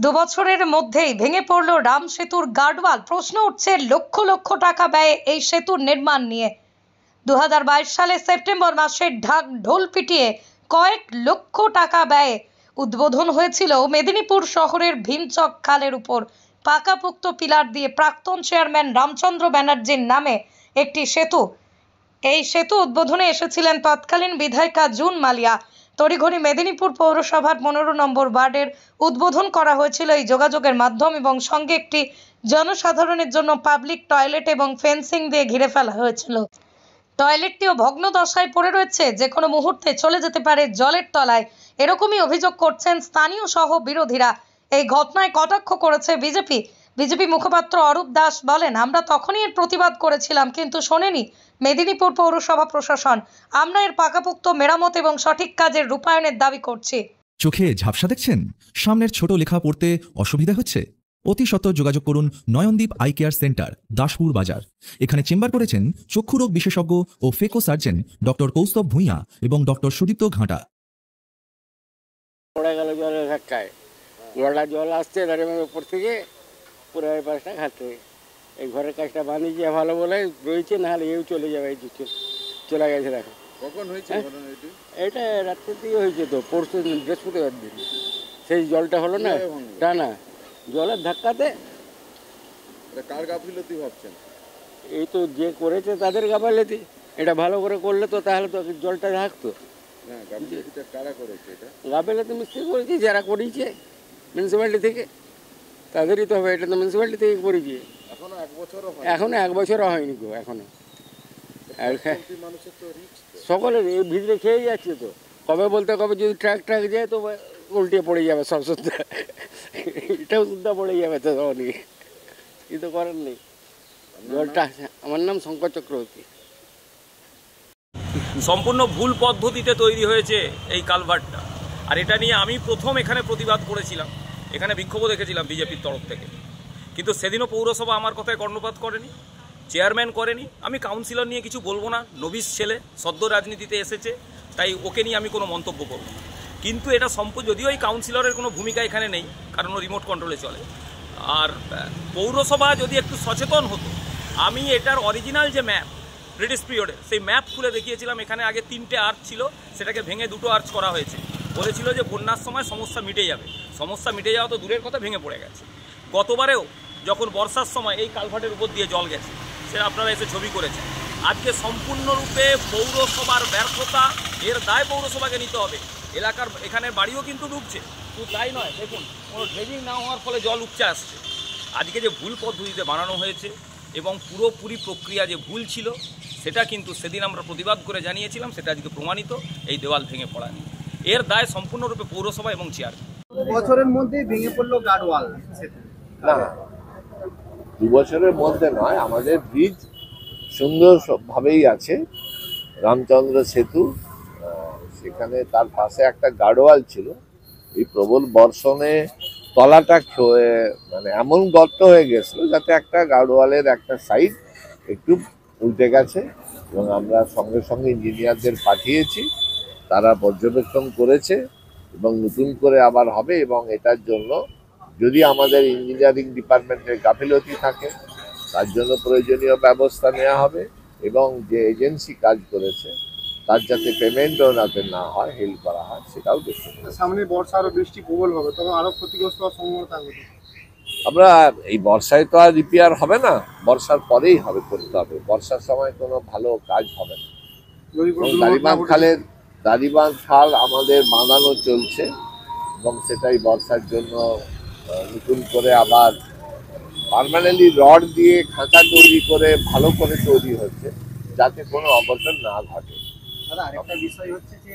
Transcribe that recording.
দুবছরের মধ্যেই ভেঙে পড়ল রাম সেতুর গার্ডওয়াল। প্রশ্ন উঠছে লক্ষ লক্ষ টাকা ব্যয়ে এই সেতুর নির্মাণ নিয়ে। 2022 সালে সেপ্টেম্বর মাসে ঢোল পিটিয়ে কয়েক লক্ষ টাকা ব্যয়ে উদ্বোধন হয়েছিল মেদিনীপুর শহরের ভীমচক খালের উপর পাকাপোক্ত পিলার দিয়ে প্রাক্তন চেয়ারম্যান রামচন্দ্র ব্যানার্জির নামে একটি সেতু। এই সেতু উদ্বোধনে এসেছিলেন তৎকালীন বিধায়িকা জুন মালিয়া। তড়িঘড়ি মেদিনীপুর পৌরসভার 15 নম্বর ওয়ার্ডের উদ্বোধন করা হয়েছিল এই যোগাযোগের মাধ্যম এবং সঙ্গে একটি জনসাধারণের জন্য পাবলিক টয়লেট এবং ফেন্সিং দিয়ে ঘিরে ফেলা হয়েছিল। টয়লেটটিও ভগ্ন দশায় পড়ে রয়েছে, যে কোনো মুহূর্তে চলে যেতে পারে জলের তলায়, এরকমই অভিযোগ করছেন স্থানীয় সহ বিরোধীরা। এই ঘটনায় কটাক্ষ করেছে বিজেপি মুখপাত্র অরূপ দাস বলেন, আমরা তখনই এর প্রতিবাদ করেছিলাম, কিন্তু শোনেনি মেদিনীপুর পৌরসভা প্রশাসন। আমরা এর পাকাপোক্ত মেরামত এবং সঠিক কাজের রূপায়ণের দাবি করছি। চোখে ঝাপসা দেখছেন? সামনের ছোট লেখা পড়তে অসুবিধা হচ্ছে? অতি সত্বর যোগাযোগ করুন Nayandeep eye care centre, Daspur Bazar. এখানে চেম্বার করেছেন চক্ষুরোগ বিশেষজ্ঞ ও phaco surgeon doctor Kaustav Bhuiyan এবং ডক্টর সুদীপ্ত ঘাটা। পড়ে গেল জলের ধাক্কায়, গলা জল আসছে দাঁড়িয়ে উপর থেকে পুরো এই পাশটা ঘাটে। এই ঘরের কাজটা বানিয়েছে ভালো বলে রয়েছে, নাহলে এও চলে যাবে। এই চলে গেছে। দেখো কখন হয়েছে এটা রাত্রের দিকে হয়েছে, তো পরশু বৃহস্পতিবার দিন সেই জলটা হলো না টানা জলের ধাক্কাতে। কার গাফিলতি ভাবছেন? এই তো যে করেছে তাদের গাফিলতি। এটা ভালো করে করলে তো তাহলে তো জলটা থাকতো না। গাফিলতিটা কারা করেছে? এটা গাফিলতি মিস্ত্রি করেছে, যারা করেছে মিউনিসিপ্যালিটি থেকে তাদেরই তো হবে। এটা তো মিউনিসিপ্যালিটি থেকে করেছে। এখনো এক বছরও হয়নি গো এখনো। সকলের এই ভিতরে খেয়ে যাচ্ছে তো। কবে বলতে কবে যদি ট্রাক যায় তো উল্টে পড়ে যাবে সব সুদ্ধা, এটাও সুদ্ধা পড়ে যাবে তো তখনই। কিন্তু করার নেই। জলটা আমার নাম শঙ্কর চক্রবর্তী। সম্পূর্ণ ভুল পদ্ধতিতে তৈরি হয়েছে এই কালভার্টটা, আর এটা নিয়ে আমি প্রথম এখানে প্রতিবাদ করেছিলাম। এখানে বিক্ষোভও দেখেছিলাম বিজেপির তরফ থেকে, কিন্তু সেদিনও পৌরসভা আমার কথায় কর্ণপাত করেনি, চেয়ারম্যান করেনি। আমি কাউন্সিলর নিয়ে কিছু বলবো না, নবীস ছেলে, সদ্য রাজনীতিতে এসেছে, তাই ওকে নিয়ে আমি কোনো মন্তব্য করব। কিন্তু এটা যদিও এই কাউন্সিলরের কোনো ভূমিকা এখানে নেই, কারণ ও রিমোট কন্ট্রোলে চলে। আর পৌরসভা যদি একটু সচেতন হতো, আমি এটার অরিজিনাল যে ম্যাপ ব্রিটিশ পিরিয়ডের, সেই ম্যাপ খুলে দেখিয়েছিলাম। এখানে আগে 3টে আর্চ ছিল, সেটাকে ভেঙে 2টো আর্চ করা হয়েছে। বলেছিল যে বন্যার সময় সমস্যা মিটে যাবে। সমস্যা মিটে যাওয়া তো দূরের কথা, ভেঙে পড়ে গেছে। গতবারেও যখন বর্ষার সময় এই কালভার্টের উপর দিয়ে জল গেছে, সেটা আপনারা এসে ছবি করেছেন। আজকে সম্পূর্ণরূপে পৌরসভার ব্যর্থতা, এর দায় পৌরসভাকে নিতে হবে। এখানের বাড়িও কিন্তু ডুবছে, শুধু তাই নয়, দেখুন কোনো ড্রেজিং না হওয়ার ফলে জল উপচে আসছে। আজকে যে ভুল পদ্ধতিতে বানানো হয়েছে এবং পুরোপুরি প্রক্রিয়া যে ভুল ছিল, সেটা কিন্তু সেদিন আমরা প্রতিবাদ করে জানিয়েছিলাম, সেটা আজকে প্রমাণিত এই দেওয়াল ভেঙে পড়া নিয়ে। এর দায় সম্পূর্ণরূপে পৌরসভা এবং চেয়ারম্যান। বছরের মধ্যে ভেঙে পড়লো গার্ডওয়াল। না, 2 বছরের মধ্যে নয়, আমাদের ব্রিজ সুন্দরভাবেই আছে। রামচন্দ্র সেতু, সেখানে তার পাশে একটা গার্ডওয়াল ছিল। এই প্রবল বর্ষণে তলাটা মানে এমন গর্ত হয়ে গেছিল যাতে একটা গার্ডওয়ালের একটা সাইড একটু উল্টে গেছে, এবং আমরা সঙ্গে সঙ্গে ইঞ্জিনিয়ারদের পাঠিয়েছি, তারা পর্যবেক্ষণ করেছে এবং নতুন করে আবার হবে। এবং এটার জন্য যদি আমাদের ইঞ্জিনিয়ারিং ডিপার্টমেন্টের গাফিলতি থাকে, তার জন্য প্রয়োজনীয় ব্যবস্থা নেওয়া হবে, এবং যে এজেন্সি কাজ করেছে তার যাতে পেমেন্টও না হয়, হেল্প করা হয়, সেটাও দেখতে হবে। সামনে বর্ষা আরো বৃষ্টি প্রবল হবে, তখন আরো ক্ষতিগ্রস্ত হওয়ার সম্ভাবনা থাকবে। আমরা এই বর্ষায় তো আর রিপেয়ার হবে না, বর্ষার পরেই করতে হবে। বর্ষার সময় কোনো ভালো কাজ হবে না। দাড়িবাঁধ খাল আমাদের বাঁধানো চলছে, এবং সেটাই বর্ষার জন্য নতুন করে আবার পার্মানেন্টলি রড দিয়ে খাঁচা তৈরি করে ভালো করে তৈরি হচ্ছে, যাতে কোনো অঘটন না ঘটে। আরেকটা বিষয় হচ্ছে যে